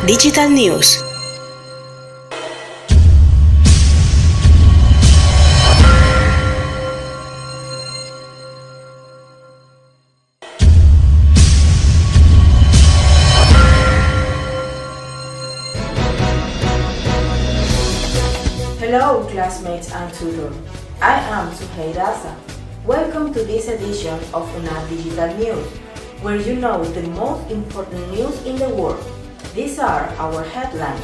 Digital News. Hello classmates and tutors, I am Sugey Daza. Welcome to this edition of UNAD Digital News, where you know the most important news in the world. These are our headlines.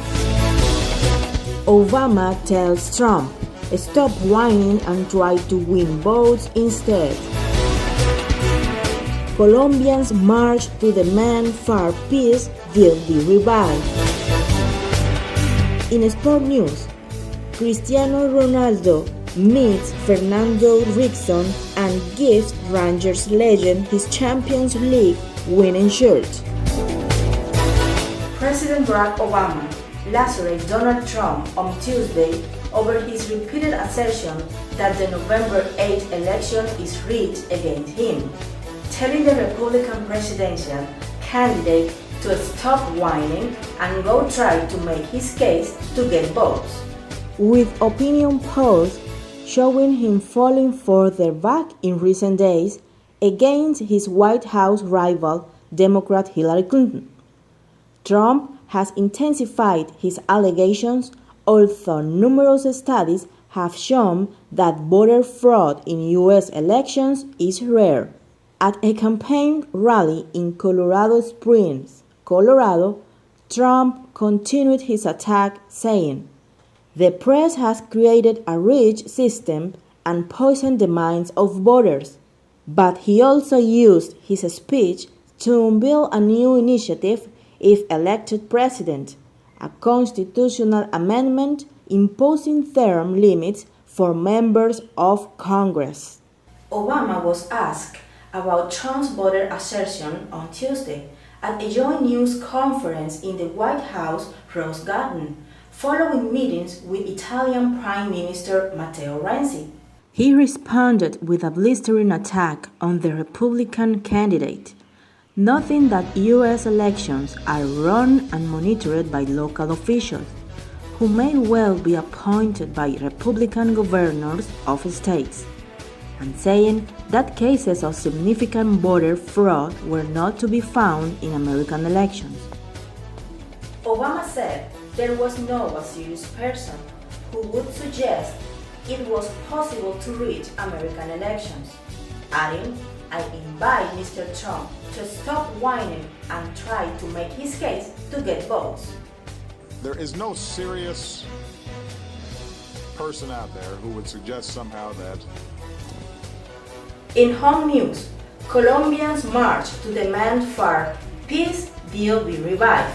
Obama tells Trump, stop whining and try to win votes instead. Colombians march to demand fair peace deal be revived. In sport news, Cristiano Ronaldo meets Fernando Rickson and gives Rangers legend his Champions League winning shirt. President Barack Obama lacerated Donald Trump on Tuesday over his repeated assertion that the November 8th election is rigged against him, telling the Republican presidential candidate to stop whining and go try to make his case to get votes. With opinion polls showing him falling further back in recent days against his White House rival, Democrat Hillary Clinton. Trump has intensified his allegations, although numerous studies have shown that voter fraud in U.S. elections is rare. At a campaign rally in Colorado Springs, Colorado, Trump continued his attack, saying, "The press has created a rigged system and poisoned the minds of voters." But he also used his speech to unveil a new initiative if elected president, a constitutional amendment imposing term limits for members of Congress. Obama was asked about Trump's voter assertion on Tuesday at a joint news conference in the White House Rose Garden, following meetings with Italian Prime Minister Matteo Renzi. He responded with a blistering attack on the Republican candidate, noting that U.S. elections are run and monitored by local officials, who may well be appointed by Republican governors of states, and saying that cases of significant voter fraud were not to be found in American elections. Obama said there was no serious person who would suggest it was possible to reach American elections, adding, "I invite Mr. Trump to stop whining and try to make his case to get votes." There is no serious person out there who would suggest somehow that. In home news, Colombians march to demand fair peace deal be revived.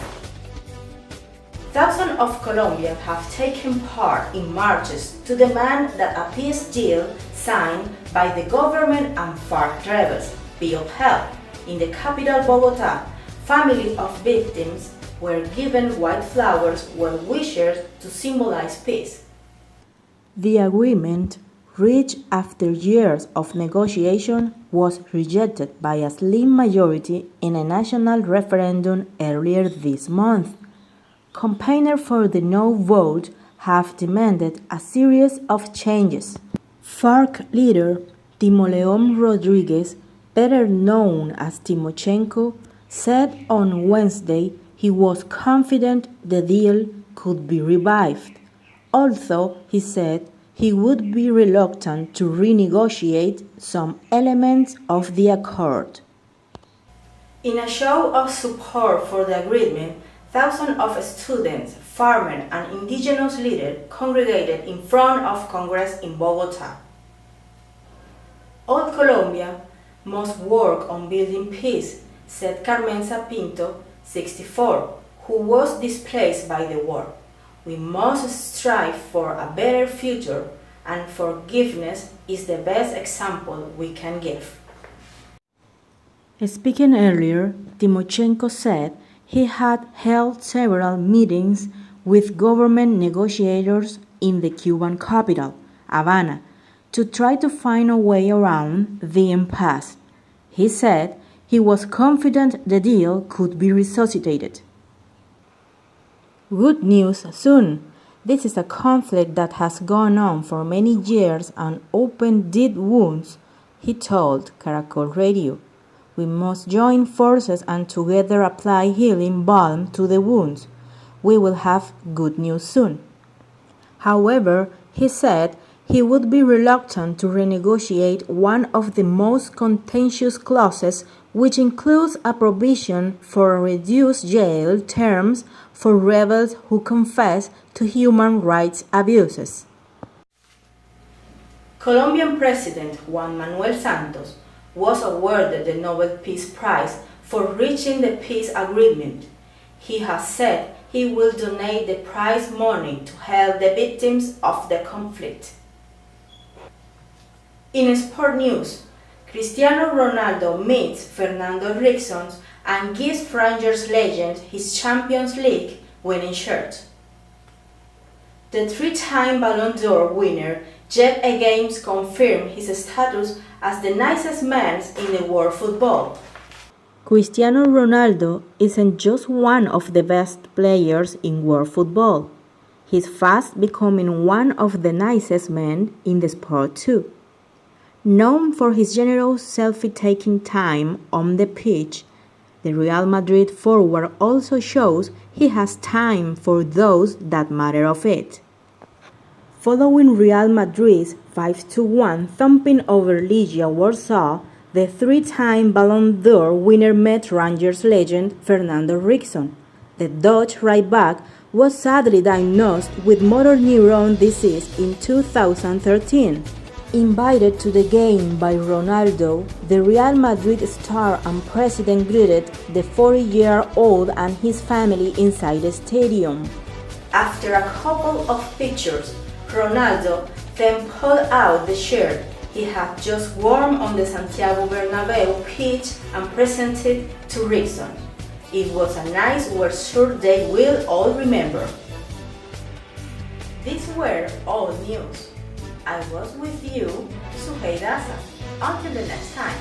Thousands of Colombians have taken part in marches to demand that a peace deal signed by the government and FARC rebels be upheld. In the capital Bogotá, families of victims were given white flowers well wishers to symbolize peace. The agreement, reached after years of negotiation, was rejected by a slim majority in a national referendum earlier this month. Campaigners for the no vote have demanded a series of changes. FARC leader Timoleón Rodríguez, better known as Timochenko, said on Wednesday he was confident the deal could be revived, although he said he would be reluctant to renegotiate some elements of the accord. In a show of support for the agreement, thousands of students, farmers, and indigenous leaders congregated in front of Congress in Bogotá. All Colombia must work on building peace, said Carmenza Pinto, 64, who was displaced by the war. We must strive for a better future, and forgiveness is the best example we can give. Speaking earlier, Timochenko said he had held several meetings with government negotiators in the Cuban capital, Havana, to try to find a way around the impasse. He said he was confident the deal could be resuscitated. Good news soon. This is a conflict that has gone on for many years and opened deep wounds, he told Caracol Radio. We must join forces and together apply healing balm to the wounds. We will have good news soon. However, he said he would be reluctant to renegotiate one of the most contentious clauses, which includes a provision for reduced jail terms for rebels who confess to human rights abuses. Colombian President Juan Manuel Santos was awarded the Nobel Peace Prize for reaching the peace agreement. He has said he will donate the prize money to help the victims of the conflict. In sport news, Cristiano Ronaldo meets Fernando Rickson and gives Rangers legend his Champions League winning shirt. The three-time Ballon d'Or winner yet again confirmed his status as the nicest man in the world football. Cristiano Ronaldo isn't just one of the best players in world football. He's fast becoming one of the nicest men in the sport too. Known for his generous selfie-taking time on the pitch, the Real Madrid forward also shows he has time for those that matter of it. Following Real Madrid's 5-1 thumping over Legia Warsaw, the three-time Ballon d'Or winner met Rangers legend Fernando Rickson. The Dutch right-back was sadly diagnosed with motor neuron disease in 2013. Invited to the game by Ronaldo, the Real Madrid star and president greeted the 40-year-old and his family inside the stadium. After a couple of pictures, Ronaldo then pulled out the shirt he had just worn on the Santiago Bernabeu pitch and presented it to Rickson. It was a nice shirt they will all remember. These were all news. I was with you, Sugey Daza. Until the next time.